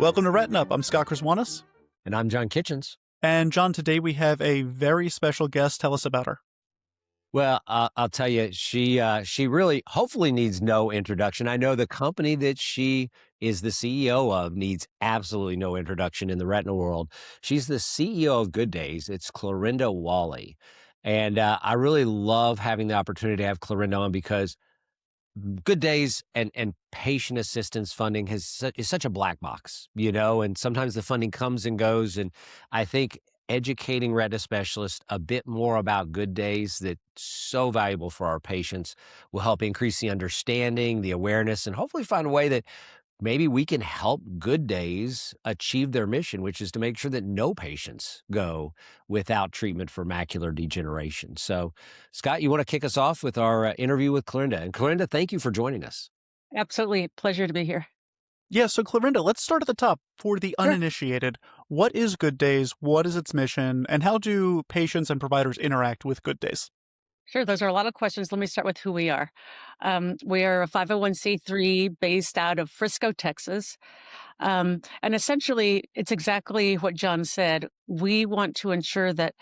Welcome to RetinUp. I'm Scott Kriswanis. And I'm John Kitchens. And John, today we have a very special guest. Tell us about her. Well, I'll tell you, she really hopefully needs no introduction. I know the company that she is the CEO of needs absolutely no introduction in the retinal world. She's the CEO of Good Days. It's Clorinda Walley. And I really love having the opportunity to have Clorinda on because Good Days and patient assistance funding is such a black box, and sometimes the funding comes and goes. And I think educating retina specialists a bit more about Good Days that's so valuable for our patients will help increase the understanding, the awareness, and hopefully find a way that maybe we can help Good Days achieve their mission, which is to make sure that no patients go without treatment for macular degeneration. So, Scott, you want to kick us off with our interview with Clorinda. And Clorinda, thank you for joining us. Absolutely. Pleasure to be here. Yeah, so Clorinda, let's start at the top. For the uninitiated, what is Good Days? What is its mission? And how do patients and providers interact with Good Days? Sure. Those are a lot of questions. Let me start with who we are. We are a 501c3 based out of Frisco, Texas. And essentially, it's exactly what John said. We want to ensure that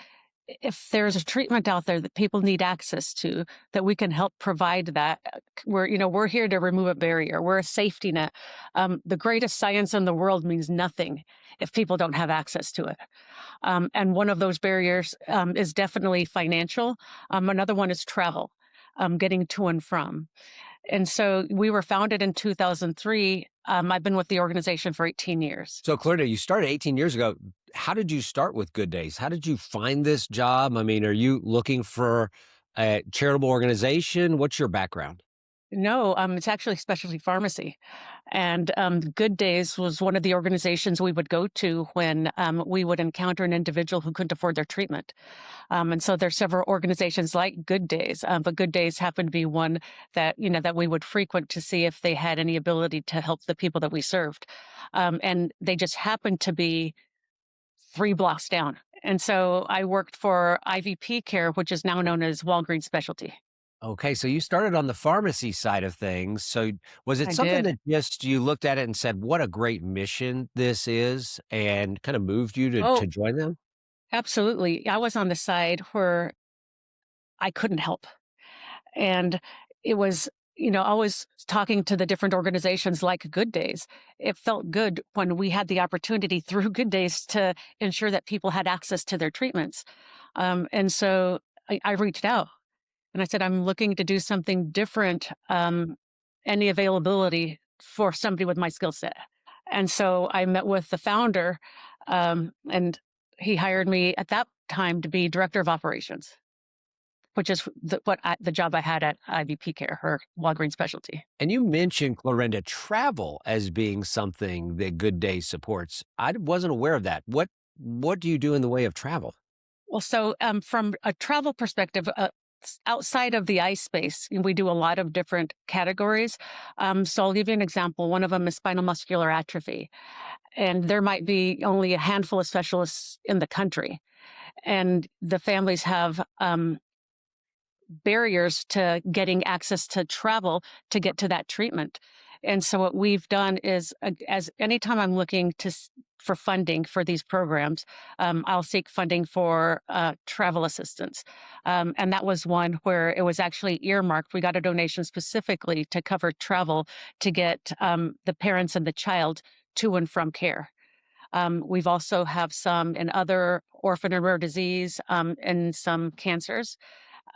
if there's a treatment out there that people need access to, that we can help provide that. We're here to remove a barrier. We're a safety net. The greatest science in the world means nothing if people don't have access to it. And one of those barriers is definitely financial. Another one is travel, getting to and from. And so we were founded in 2003. I've been with the organization for 18 years. So, Clorinda, you started 18 years ago. How did you start with Good Days? How did you find this job? I mean, are you looking for a charitable organization? What's your background? No, it's actually specialty pharmacy. And Good Days was one of the organizations we would go to when we would encounter an individual who couldn't afford their treatment. And so there's several organizations like Good Days, but Good Days happened to be one that, that we would frequent to see if they had any ability to help the people that we served. And they just happened to be 3 blocks down. And so I worked for IVP Care, which is now known as Walgreens Specialty. Okay, so you started on the pharmacy side of things. So was it I something did. that just you looked at it and said, what a great mission this is, and kind of moved you to Oh, join them? absolutely. I was on the side where I couldn't help. And it was, always talking to the different organizations like Good Days. It felt good when we had the opportunity through Good Days to ensure that people had access to their treatments. And so I reached out and I said, I'm looking to do something different, any availability for somebody with my skill set. And so I met with the founder, and he hired me at that time to be director of operations, which is the job I had at IVP Care or Walgreens Specialty. And you mentioned, Clorinda, travel as being something that Good Days supports. I wasn't aware of that. What do you do in the way of travel? Well, so from a travel perspective, outside of the eye space, we do a lot of different categories. So I'll give you an example. One of them is spinal muscular atrophy. And there might be only a handful of specialists in the country. And the families have barriers to getting access to travel to get to that treatment. And so what we've done is, as anytime I'm looking for funding for these programs, I'll seek funding for travel assistance. And that was one where it was actually earmarked. We got a donation specifically to cover travel to get the parents and the child to and from care. We've also have some in other orphan and rare disease and some cancers.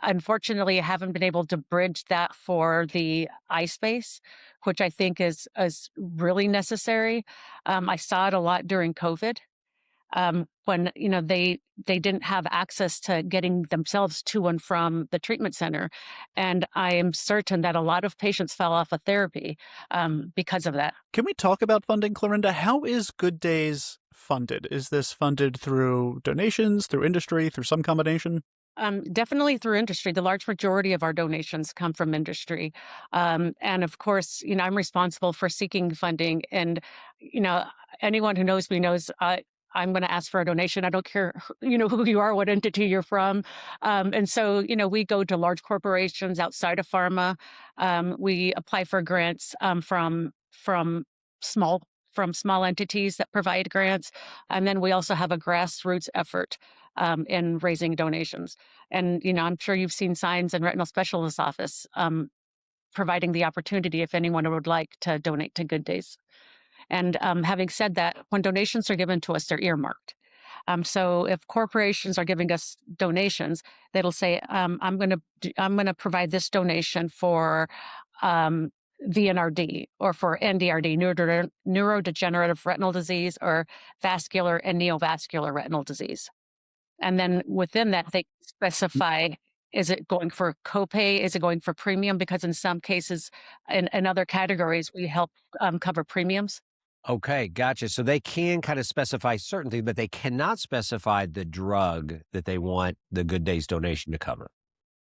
Unfortunately, I haven't been able to bridge that for the eye space, which I think is really necessary. I saw it a lot during COVID when they didn't have access to getting themselves to and from the treatment center, and I am certain that a lot of patients fell off of therapy because of that. Can we talk about funding, Clorinda? How is Good Days funded? Is this funded through donations, through industry, through some combination? Definitely through industry. The large majority of our donations come from industry. And of course, I'm responsible for seeking funding. And, anyone who knows me knows I'm going to ask for a donation. I don't care, who you are, what entity you're from. And so, we go to large corporations outside of pharma. We apply for grants from small from small entities that provide grants. And then we also have a grassroots effort in raising donations. And, I'm sure you've seen signs in retinal specialist office providing the opportunity if anyone would like to donate to Good Days. And having said that, when donations are given to us, they're earmarked. So if corporations are giving us donations, they'll say, I'm going to provide this donation for VNRD or for NDRD, neurodegenerative retinal disease, or vascular and neovascular retinal disease. And then within that, they specify, is it going for copay? Is it going for premium? Because in some cases, in other categories, we help cover premiums. Okay, gotcha. So they can kind of specify certain things, but they cannot specify the drug that they want the Good Days donation to cover.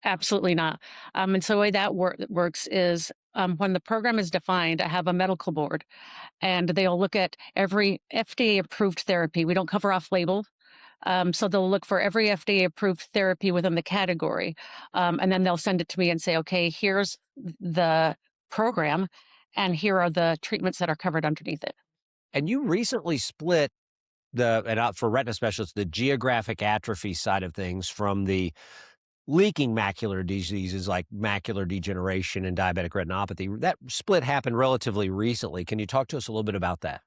Absolutely not. And so the way that works is when the program is defined, I have a medical board, and they'll look at every FDA-approved therapy. We don't cover off-label. So they'll look for every FDA-approved therapy within the category, and then they'll send it to me and say, okay, here's the program, and here are the treatments that are covered underneath it. And you recently split for retina specialists, the geographic atrophy side of things from the leaking macular diseases like macular degeneration and diabetic retinopathy. That split happened relatively recently. Can you talk to us a little bit about that?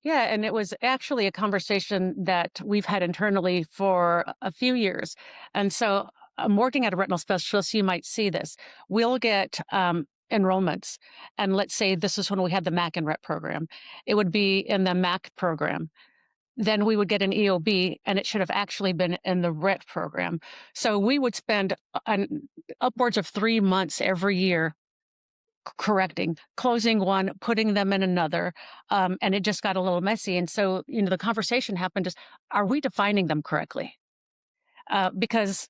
Yeah, and it was actually a conversation that we've had internally for a few years. And so I'm working at a retinal specialist, you might see this. We'll get enrollments, and let's say this is when we had the MAC and RET program. It would be in the MAC program. Then we would get an EOB, and it should have actually been in the RET program. So we would spend upwards of 3 months every year correcting, closing one, putting them in another, and it just got a little messy. And so, the conversation happened is, are we defining them correctly? Because,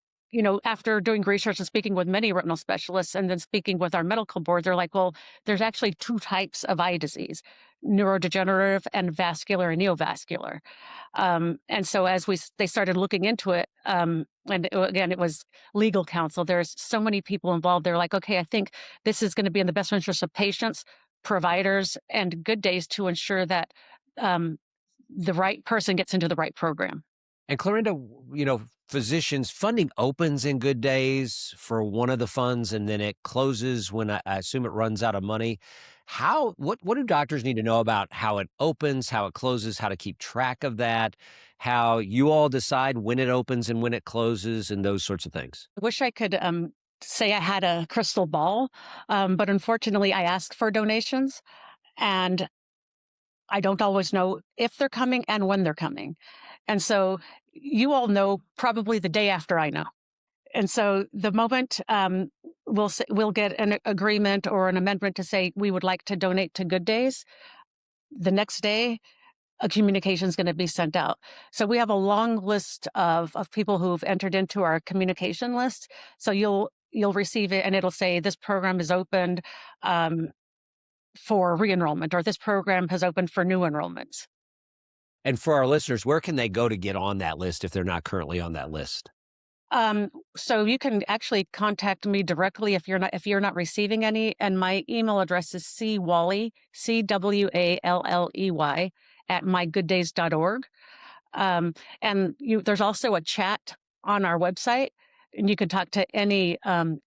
after doing research and speaking with many retinal specialists and then speaking with our medical board, they're like, well, there's actually 2 types of eye disease, neurodegenerative and vascular and neovascular. And so as they started looking into it, again, it was legal counsel. There's so many people involved. They're like, okay, I think this is going to be in the best interest of patients, providers, and Good Days to ensure that the right person gets into the right program. And Clorinda, physicians funding opens in Good Days for one of the funds, and then it closes when I assume it runs out of money. What do doctors need to know about how it opens, how it closes, how to keep track of that, how you all decide when it opens and when it closes, and those sorts of things? I wish I could say I had a crystal ball, but unfortunately I ask for donations, and I don't always know if they're coming and when they're coming. And so you all know probably the day after I know. And so the moment we'll get an agreement or an amendment to say we would like to donate to Good Days, the next day a communication is going to be sent out. So we have a long list of people who've entered into our communication list. So you'll receive it, and it'll say this program is opened for re-enrollment, or this program has opened for new enrollments. And for our listeners, where can they go to get on that list if they're not currently on that list? So you can actually contact me directly if you're not receiving any, and my email address is cwalley, CWALLEY @mygooddays.org. And there's also a chat on our website, and you can talk to any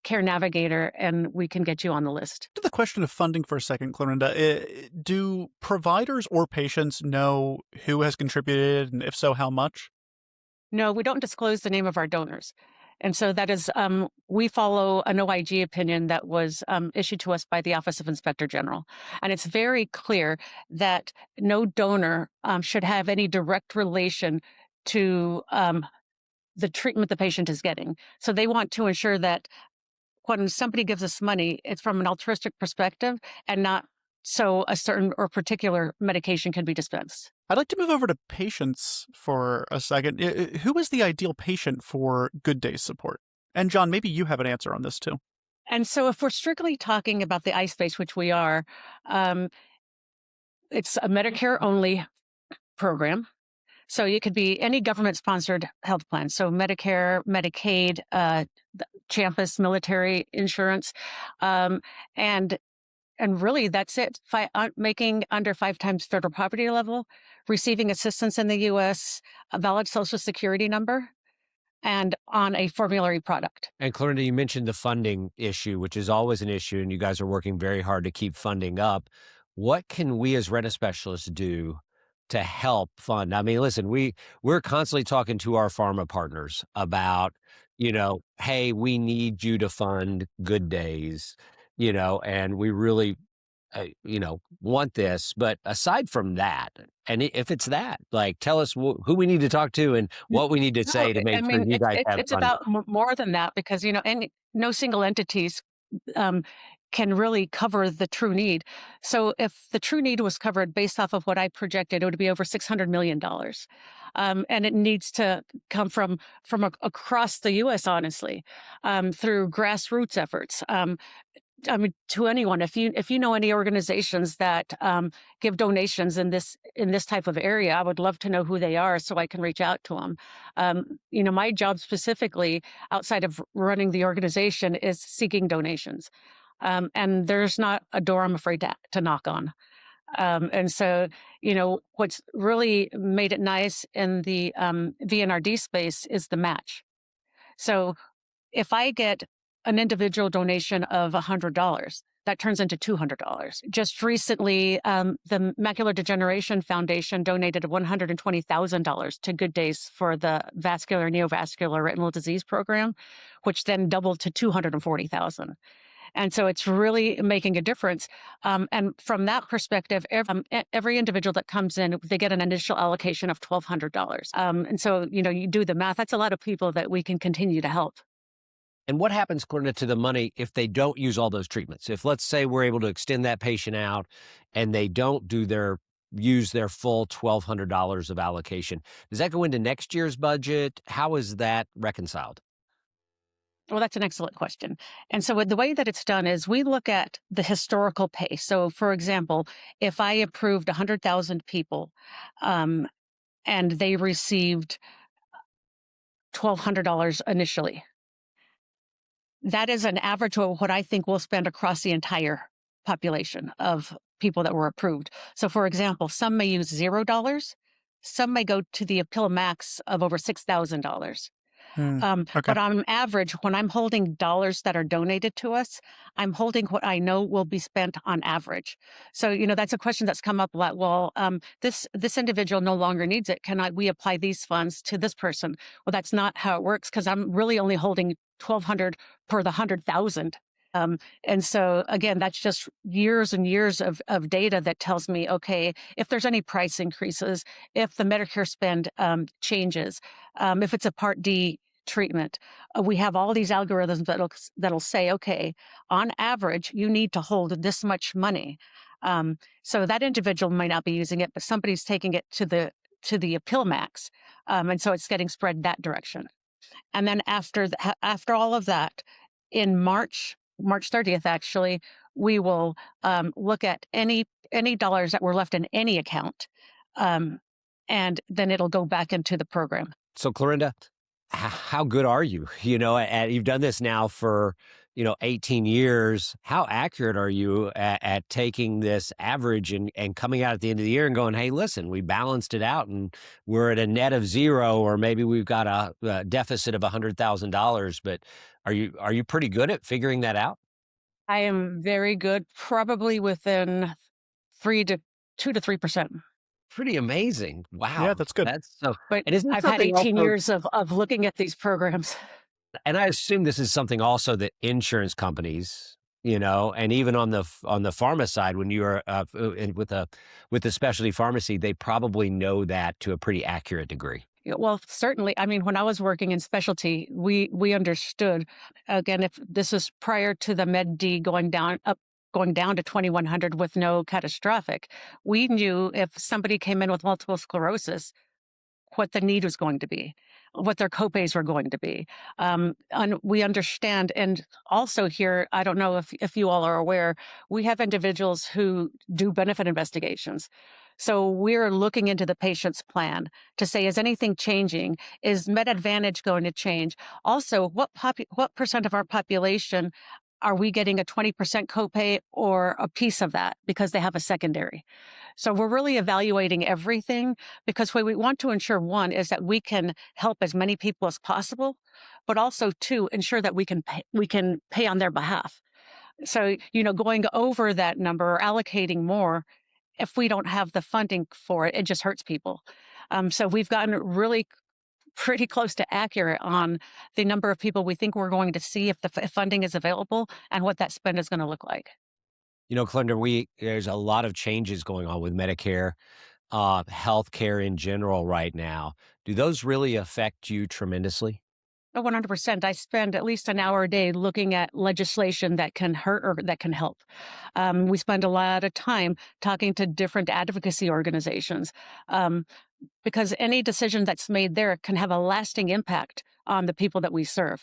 care navigator, and we can get you on the list. To the question of funding for a second, Clorinda, do providers or patients know who has contributed, and if so, how much? No, we don't disclose the name of our donors. And so that is, we follow an OIG opinion that was issued to us by the Office of Inspector General. And it's very clear that no donor should have any direct relation to the treatment the patient is getting. So they want to ensure that when somebody gives us money, it's from an altruistic perspective and not so a certain or particular medication can be dispensed. I'd like to move over to patients for a second. Who is the ideal patient for Good Days support? And John, maybe you have an answer on this too. And so if we're strictly talking about the eye space, which we are, it's a Medicare-only program. So it could be any government-sponsored health plan. So Medicare, Medicaid, Champus, military insurance. And and really that's it. Making under 5 times federal poverty level, receiving assistance in the U.S., a valid social security number, and on a formulary product. And Clorinda, you mentioned the funding issue, which is always an issue, and you guys are working very hard to keep funding up. What can we as retina specialists do to help fund? I mean, listen, we're constantly talking to our pharma partners about, hey, we need you to fund Good Days, and we really want this. But aside from that, and if it's that, like, tell us who we need to talk to and what we need to No, say to I make sure mean, you guys have it's funding. about more than that because, no single entities um, can really cover the true need. So if the true need was covered based off of what I projected, it would be over $600 million. And it needs to come from across the U.S., honestly, through grassroots efforts. I mean, to anyone, if you know any organizations that give donations in this type of area, I would love to know who they are so I can reach out to them. My job specifically, outside of running the organization, is seeking donations, and there's not a door I'm afraid to knock on. And so, what's really made it nice in the VNRD space is the match. So if I get an individual donation of $100, that turns into $200. Just recently, the Macular Degeneration Foundation donated $120,000 to Good Days for the vascular neovascular retinal disease program, which then doubled to $240,000. And so it's really making a difference. And from that perspective, every individual that comes in, they get an initial allocation of $1,200. And so, you do the math, that's a lot of people that we can continue to help. And what happens, Clorinda, to the money if they don't use all those treatments? If, let's say, we're able to extend that patient out and they don't use their full $1,200 of allocation, does that go into next year's budget? How is that reconciled? Well, that's an excellent question. And so the way that it's done is we look at the historical pay. So, for example, if I approved 100,000 people and they received $1,200 initially, that is an average of what I think we'll spend across the entire population of people that were approved. So, for example, some may use $0, some may go to the appeal max of over $6,000. Okay. But on average, when I'm holding dollars that are donated to us, I'm holding what I know will be spent on average. So, that's a question that's come up a lot. Well, this individual no longer needs it. We apply these funds to this person? Well, that's not how it works because I'm really only holding $1,200 per the 100,000. And so again, that's just years and years of data that tells me, okay, if there's any price increases, if the Medicare spend changes, if it's a Part D treatment, we have all these algorithms that'll say, okay, on average, you need to hold this much money. So that individual might not be using it, but somebody's taking it to the appeal max, and so it's getting spread that direction. And then after all of that, in March 30th, actually, we will look at any dollars that were left in any account, and then it'll go back into the program. So, Clorinda, how good are you? You've done this now for 18 years. How accurate are you at taking this average and coming out at the end of the year and going, hey, listen, we balanced it out and we're at a net of zero, or maybe we've got a deficit of $100,000. But are you pretty good at figuring that out? I am very good, probably within 2 to 3%. Pretty amazing. Wow. Yeah, that's good. That's so. But And isn't I've had something 18 also- years of looking at these programs. And I assume this is something also that insurance companies, and even on the pharma side, when you are with the specialty pharmacy, they probably know that to a pretty accurate degree. Yeah, well, certainly. I mean, when I was working in specialty, we understood. Again, if this is prior to the Med D going down to 2,100 with no catastrophic, we knew if somebody came in with multiple sclerosis, what the need was going to be, what their copays were going to be. And we understand. And also here, I don't know if you all are aware, we have individuals who do benefit investigations. So we're looking into the patient's plan to say, is anything changing? Is Med Advantage going to change? Also, what percent of our population are we getting a 20% copay or a piece of that because they have a secondary? So we're really evaluating everything because what we want to ensure, one, is that we can help as many people as possible, but also two, ensure that we can pay on their behalf. So, going over that number or allocating more, if we don't have the funding for it, it just hurts people. So we've gotten really pretty close to accurate on the number of people we think we're going to see if funding is available and what that spend is going to look like. Clinton, there's a lot of changes going on with Medicare, healthcare in general right now. Do those really affect you tremendously? Oh, 100%. I spend at least an hour a day looking at legislation that can hurt or that can help. We spend a lot of time talking to different advocacy organizations because any decision that's made there can have a lasting impact on the people that we serve.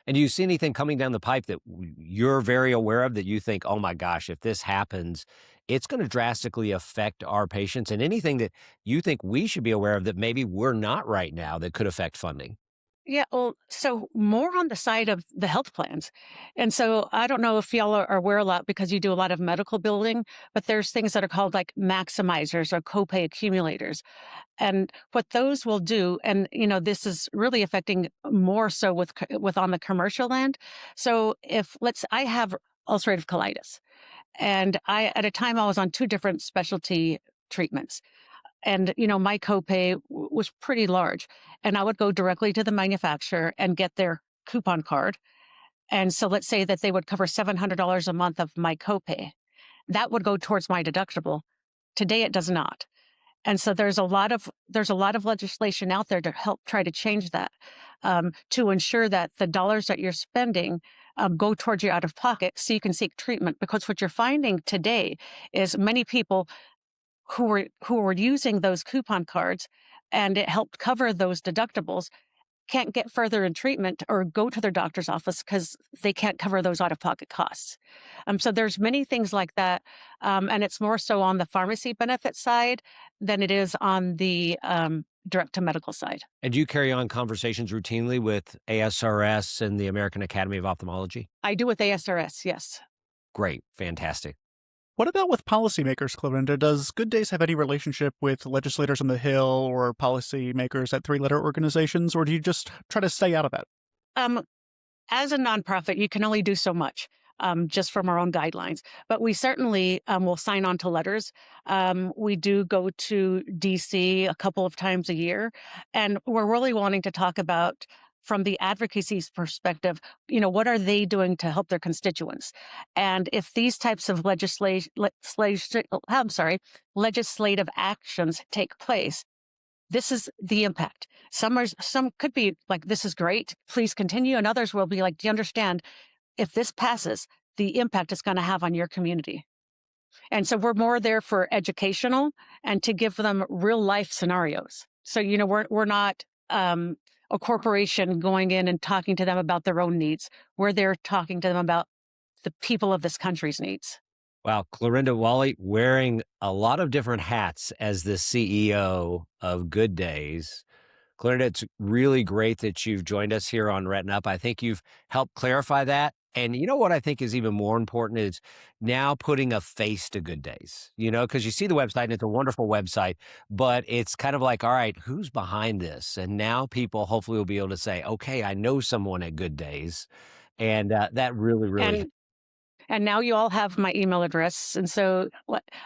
And do you see anything coming down the pipe that you're very aware of that you think, oh my gosh, if this happens, it's going to drastically affect our patients, and anything that you think we should be aware of that maybe we're not right now that could affect funding? Yeah, well, so more on the side of the health plans. And so I don't know if y'all are aware a lot because you do a lot of medical billing, but there's things that are called like maximizers or copay accumulators. And what those will do, and this is really affecting more so with on the commercial end. So if I have ulcerative colitis, and at a time I was on two different specialty treatments. And, my copay was pretty large. And I would go directly to the manufacturer and get their coupon card. And so let's say that they would cover $700 a month of my copay. That would go towards my deductible. Today it does not. And so there's a lot of legislation out there to help try to change that, to ensure that the dollars that you're spending go towards your out of pocket so you can seek treatment. Because what you're finding today is many people who were using those coupon cards and it helped cover those deductibles can't get further in treatment or go to their doctor's office because they can't cover those out-of-pocket costs. So there's many things like that, and it's more so on the pharmacy benefit side than it is on the direct to medical side. And do you carry on conversations routinely with ASRS and the American Academy of Ophthalmology? I do with ASRS, yes. Great, fantastic. What about with policymakers, Clorinda? Does Good Days have any relationship with legislators on the Hill or policymakers at three-letter organizations, or do you just try to stay out of that? Um, as a nonprofit, you can only do so much. Just from our own guidelines. But we certainly will sign on to letters. We do go to DC a couple of times a year, and we're really wanting to talk about from the advocacy's perspective, what are they doing to help their constituents? And if these types of legislative actions take place, this is the impact. Some could be like, this is great, please continue, and others will be like, do you understand? If this passes, the impact it's going to have on your community. And so we're more there for educational and to give them real life scenarios. So, we're not a corporation going in and talking to them about their own needs. We're there talking to them about the people of this country's needs. Wow, Clorinda Walley wearing a lot of different hats as the CEO of Good Days. Clorinda, it's really great that you've joined us here on RetinUp. I think you've helped clarify that. And you know what I think is even more important is now putting a face to Good Days, because you see the website and it's a wonderful website, but it's kind of like, all right, who's behind this? And now people hopefully will be able to say, okay, I know someone at Good Days. And that really, really. And now you all have my email address. And so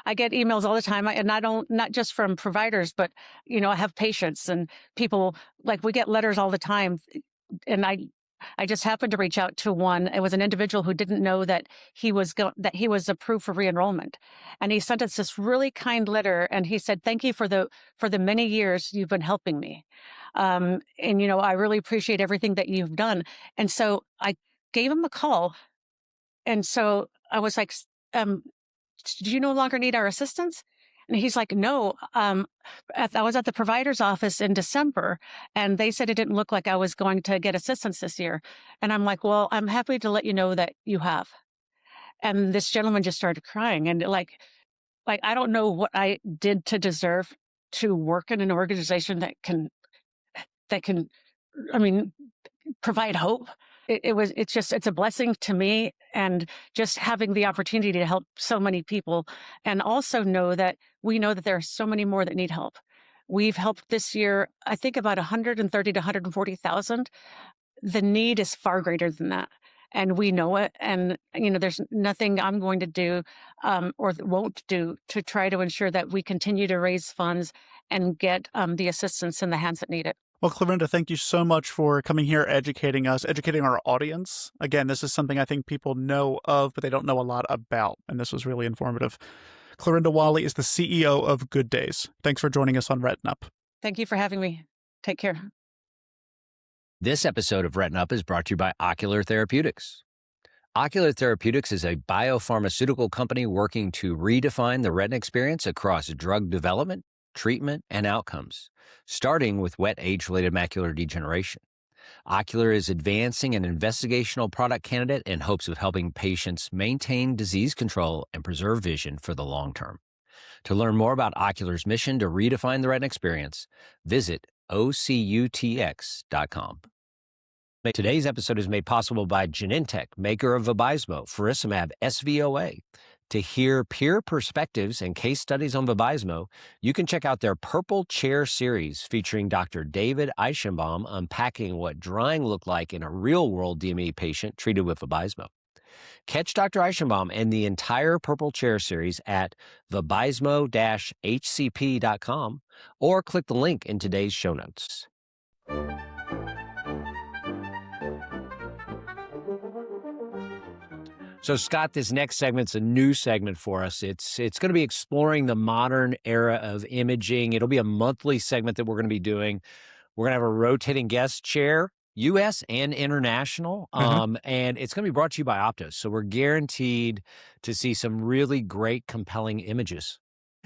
I get emails all the time. And not just from providers, but, I have patients and people, like we get letters all the time. And I just happened to reach out to one. It was an individual who didn't know that he was approved for re-enrollment. And he sent us this really kind letter. And he said, thank you for the many years you've been helping me. And, I really appreciate everything that you've done. And so I gave him a call. And so I was like, do you no longer need our assistance? And he's like, no, I was at the provider's office in December and they said it didn't look like I was going to get assistance this year. And I'm like, well, I'm happy to let you know that you have. And this gentleman just started crying and like, I don't know what I did to deserve to work in an organization that can, I mean, provide hope. it's a blessing to me, and just having the opportunity to help so many people, and also we know that there are so many more that need help. We've helped this year, I think, about 130 to 140,000. The need is far greater than that, and we know it. And there's nothing I'm going to do, won't do, to try to ensure that we continue to raise funds and get the assistance in the hands that need it. Well, Clorinda, thank you so much for coming here, educating us, educating our audience. Again, this is something I think people know of, but they don't know a lot about, and this was really informative. Clorinda Walley is the CEO of Good Days. Thanks for joining us on RetinUp. Thank you for having me. Take care. This episode of RetinUp is brought to you by Ocular Therapeutics. Ocular Therapeutics is a biopharmaceutical company working to redefine the retina experience across drug development, treatment, and outcomes, starting with wet age-related macular degeneration. Ocular is advancing an investigational product candidate in hopes of helping patients maintain disease control and preserve vision for the long term. To learn more about Ocular's mission to redefine the retina experience, visit ocutx.com. Today's episode is made possible by Genentech, maker of Vabysmo, faricimab, SVOA. To hear peer perspectives and case studies on Vabysmo, you can check out their Purple Chair series featuring Dr. David Eichenbaum unpacking what drying looked like in a real-world DME patient treated with Vabysmo. Catch Dr. Eichenbaum and the entire Purple Chair series at vabysmo-hcp.com or click the link in today's show notes. So, Scott, this next segment's a new segment for us. It's going to be exploring the modern era of imaging. It'll be a monthly segment that we're going to be doing. We're going to have a rotating guest chair, U.S. and international, and it's going to be brought to you by Optos. So we're guaranteed to see some really great, compelling images.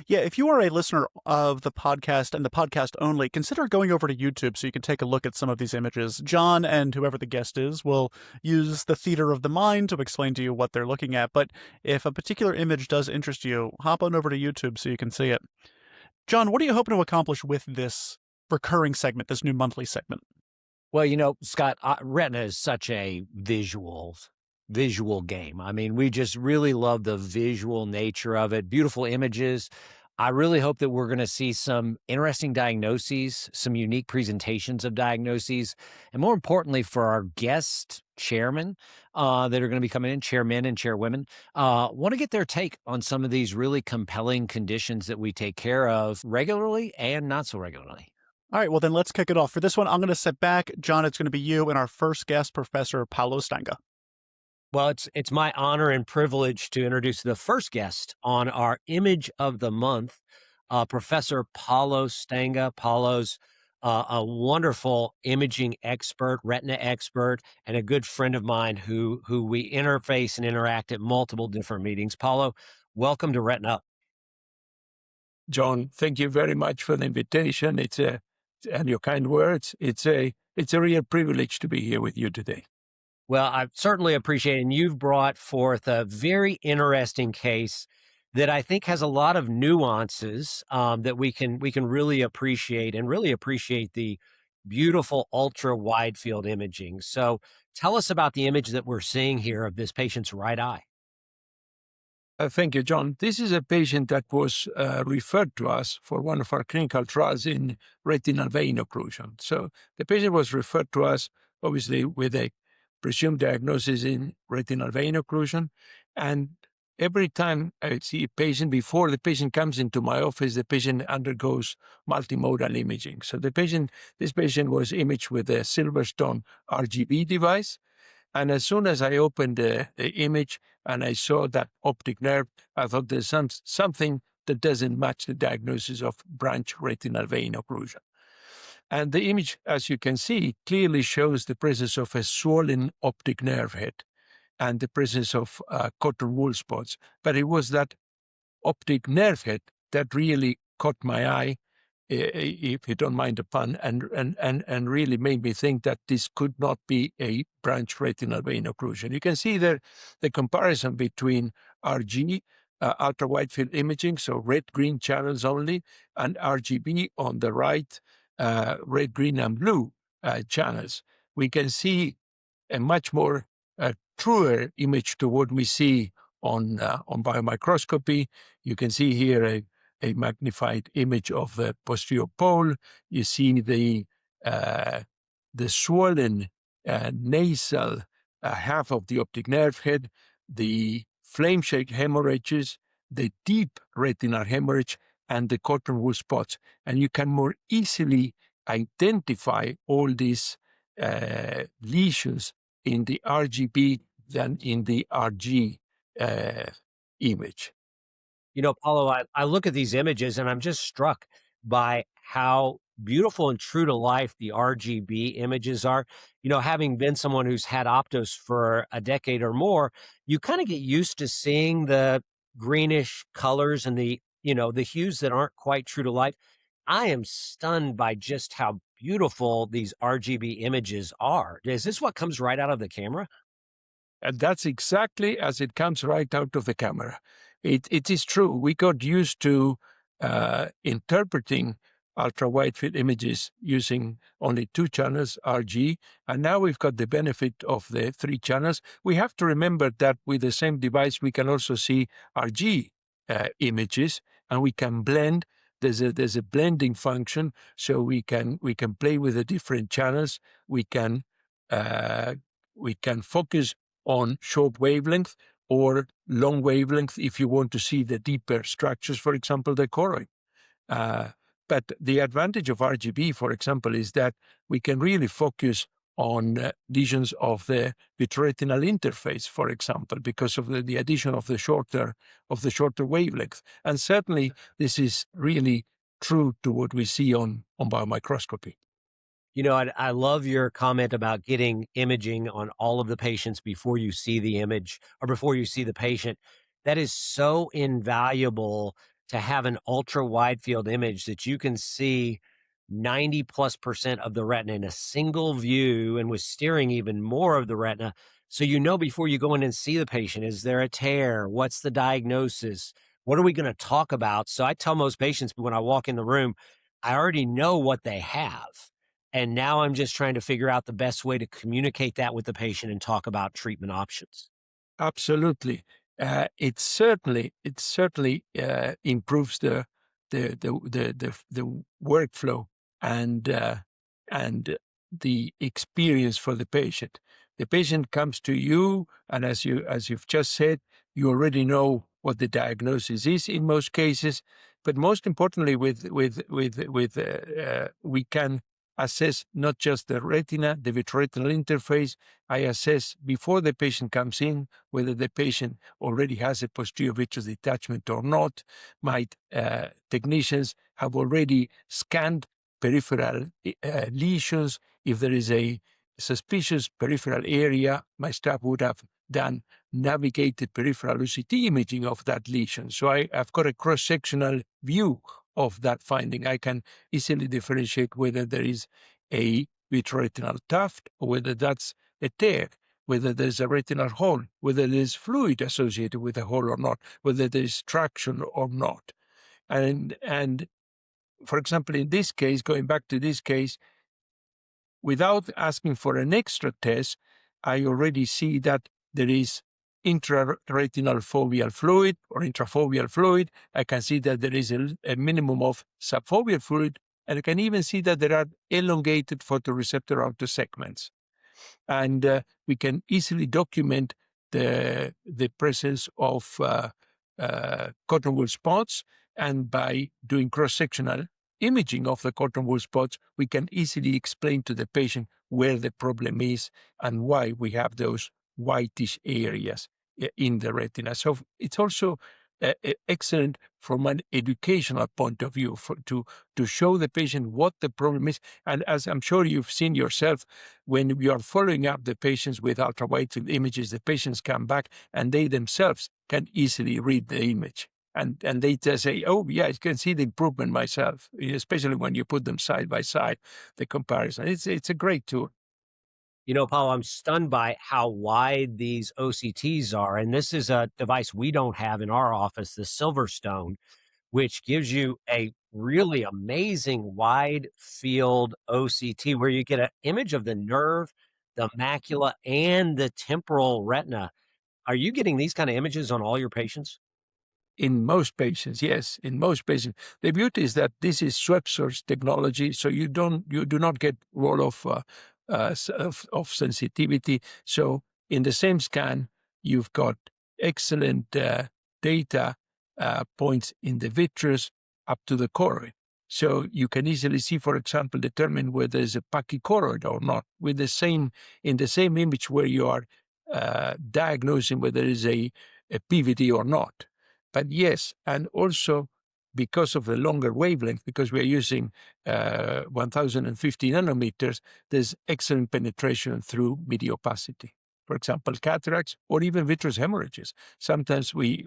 Yeah, if you are a listener of the podcast and the podcast only, consider going over to YouTube so you can take a look at some of these images. John and whoever the guest is will use the theater of the mind to explain to you what they're looking at. But if a particular image does interest you, hop on over to YouTube so you can see it. John, what are you hoping to accomplish with this recurring segment, this new monthly segment? Well, Scott, Retina is such a visual game. I mean, we just really love the visual nature of it, beautiful images. I really hope that we're going to see some interesting diagnoses, some unique presentations of diagnoses, and more importantly, for our guest chairmen that are going to be coming in, chairmen and chairwomen, want to get their take on some of these really compelling conditions that we take care of regularly and not so regularly. All right, well, then let's kick it off. For this one, I'm going to sit back. John, it's going to be you and our first guest, Professor Paulo Stanga. Well, it's my honor and privilege to introduce the first guest on our Image of the Month, Professor Paulo Stanga. Paulo's a wonderful imaging expert, retina expert, and a good friend of mine who we interface and interact at multiple different meetings. Paulo, welcome to RetinUp. John, thank you very much for the invitation. And your kind words. It's a real privilege to be here with you today. Well, I certainly appreciate it. And you've brought forth a very interesting case that I think has a lot of nuances that we can really appreciate, and really appreciate the beautiful ultra-wide field imaging. So tell us about the image that we're seeing here of this patient's right eye. Thank you, John. This is a patient that was referred to us for one of our clinical trials in retinal vein occlusion. So the patient was referred to us, obviously, with a presumed diagnosis in retinal vein occlusion. And every time I see a patient, before the patient comes into my office, the patient undergoes multimodal imaging. So this patient was imaged with a Silverstone RGB device. And as soon as I opened the image and I saw that optic nerve, I thought there's something that doesn't match the diagnosis of branch retinal vein occlusion. And the image, as you can see, clearly shows the presence of a swollen optic nerve head and the presence of cotton wool spots. But it was that optic nerve head that really caught my eye, if you don't mind the pun, and really made me think that this could not be a branch retinal vein occlusion. You can see there the comparison between RG, ultra-wide field imaging, so red-green channels only, and RGB on the right, red, green, and blue channels. We can see a much more truer image to what we see on biomicroscopy. You can see here a magnified image of the posterior pole. You see the swollen nasal half of the optic nerve head, the flame-shaped hemorrhages, the deep retinal hemorrhage, and the cotton wool spots. And you can more easily identify all these lesions in the RGB than in the RG image. You know, Paulo, I look at these images and I'm just struck by how beautiful and true to life the RGB images are. You know, having been someone who's had Optos for a decade or more, you kind of get used to seeing the greenish colors and the, you know, the hues that aren't quite true to life. I am stunned by just how beautiful these RGB images are. Is this what comes right out of the camera? And that's exactly as it comes right out of the camera. It is true. We got used to interpreting ultra-widefield images using only 2 channels, RG, and now we've got the benefit of the 3 channels. We have to remember that with the same device, we can also see RG images, and we can blend. There's a blending function, so we can play with the different channels. We can focus on short wavelength or long wavelength if you want to see the deeper structures, for example, the choroid. But the advantage of RGB, for example, is that we can really focus on lesions of the vitreoretinal interface, for example, because of the addition of the shorter wavelength. And certainly, this is really true to what we see on biomicroscopy. You know, I love your comment about getting imaging on all of the patients before you see the image or before you see the patient. That is so invaluable to have an ultra wide field image that you can see 90+% of the retina in a single view and with steering even more of the retina. So, you know, before you go in and see the patient, is there a tear? What's the diagnosis? What are we going to talk about? So I tell most patients when I walk in the room, I already know what they have. And now I'm just trying to figure out the best way to communicate that with the patient and talk about treatment options. Absolutely. It certainly improves the workflow and the experience for the patient. The patient comes to you, and as you've just said, you already know what the diagnosis is in most cases. But most importantly, we can assess not just the retina, the vitreoretinal interface. I assess before the patient comes in whether the patient already has a posterior vitreous detachment or not. My technicians have already scanned peripheral lesions. If there is a suspicious peripheral area, my staff would have done navigated peripheral OCT imaging of that lesion. So I've got a cross-sectional view of that finding. I can easily differentiate whether there is a vitreoretinal tuft or whether that's a tear, whether there's a retinal hole, whether there's fluid associated with the hole or not, whether there's traction or not. And for example, in this case, going back to this case, without asking for an extra test, I already see that there is intraretinal foveal fluid or intrafoveal fluid. I can see that there is a minimum of subfoveal fluid, and I can even see that there are elongated photoreceptor outer segments. And we can easily document the presence of cotton wool spots, and by doing cross-sectional imaging of the cotton wool spots, we can easily explain to the patient where the problem is and why we have those whitish areas in the retina. So it's also excellent from an educational point of view to show the patient what the problem is. And as I'm sure you've seen yourself, when we are following up the patients with ultra-widefield images, the patients come back and they themselves can easily read the image. And they just say, oh, yeah, I can see the improvement myself, especially when you put them side by side, the comparison. It's a great tool. You know, Paul, I'm stunned by how wide these OCTs are. And this is a device we don't have in our office, the Silverstone, which gives you a really amazing wide field OCT where you get an image of the nerve the macula, and the temporal retina. Are you getting these kind of images on all your patients? In most patients, yes, in most patients. The beauty is that this is swept source technology, so you do not get roll of sensitivity. So in the same scan, you've got excellent data points in the vitreous up to the choroid. So you can easily see, for example, determine whether there's a pachychoroid or not with the same in the same image where you are diagnosing whether there is a PVD or not. But yes, and also because of the longer wavelength, because we are using 1050 nanometers, there's excellent penetration through media opacity. For example, cataracts or even vitreous hemorrhages. Sometimes we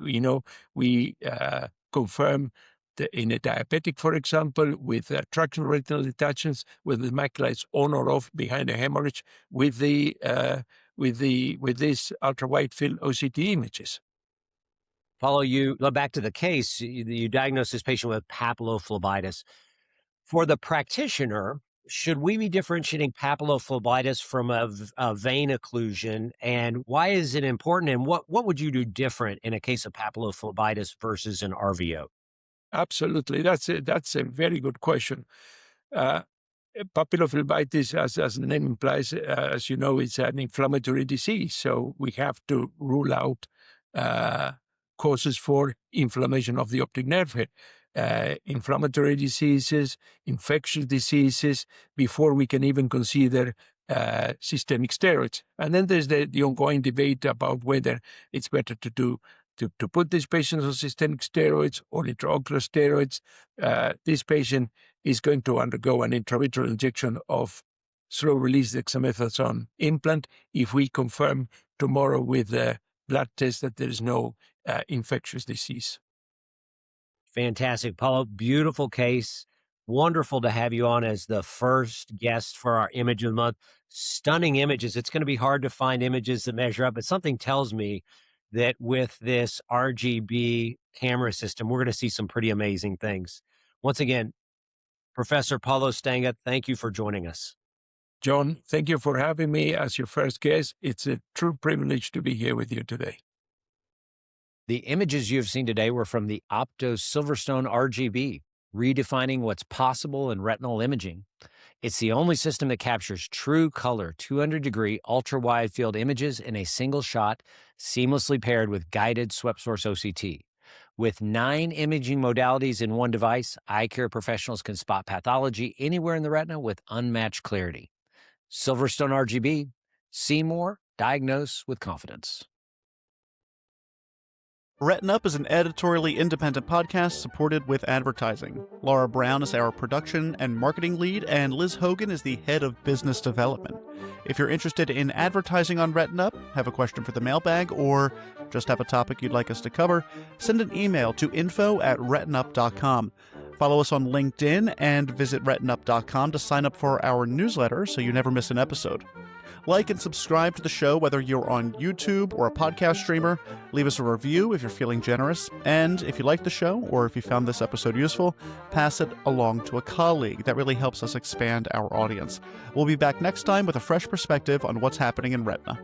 confirm in a diabetic, for example, with traction retinal detachments, whether the macula is on or off behind a hemorrhage with these ultra-wide field OCT images. Paulo, you go back to the case, you diagnosed this patient with papillophlebitis. For the practitioner, should we be differentiating papillophlebitis from a vein occlusion? And why is it important? And what would you do different in a case of papillophlebitis versus an RVO? Absolutely. That's a very good question. Papillophlebitis, as the name implies, as you know, it's an inflammatory disease. So we have to rule out causes for inflammation of the optic nerve here. Inflammatory diseases, infectious diseases, before we can even consider systemic steroids. And then there's the ongoing debate about whether it's better to put these patients on systemic steroids or intraocular steroids. This patient is going to undergo an intravitreal injection of slow-release dexamethasone implant if we confirm tomorrow with a blood test that there is no infectious disease. Fantastic, Paulo. Beautiful case. Wonderful to have you on as the first guest for our Image of the Month. Stunning images. It's going to be hard to find images that measure up, but something tells me that with this RGB camera system, we're going to see some pretty amazing things. Once again, Professor Paulo Stanga, thank you for joining us. John, thank you for having me as your first guest. It's a true privilege to be here with you today. The images you have seen today were from the Optos Silverstone RGB, redefining what's possible in retinal imaging. It's the only system that captures true color, 200-degree ultra-wide field images in a single shot, seamlessly paired with guided swept source OCT. With 9 imaging modalities in one device, eye care professionals can spot pathology anywhere in the retina with unmatched clarity. Silverstone RGB, see more, diagnose with confidence. RetinUp is an editorially independent podcast supported with advertising. Laura Brown is our production and marketing lead, and Liz Hogan is the head of business development. If you're interested in advertising on RetinUp, have a question for the mailbag, or just have a topic you'd like us to cover, send an email to info@retinup.com. Follow us on LinkedIn and visit retinup.com to sign up for our newsletter so you never miss an episode. Like and subscribe to the show whether you're on YouTube or a podcast streamer. Leave us a review if you're feeling generous. And if you like the show or if you found this episode useful, pass it along to a colleague. That really helps us expand our audience. We'll be back next time with a fresh perspective on what's happening in retina.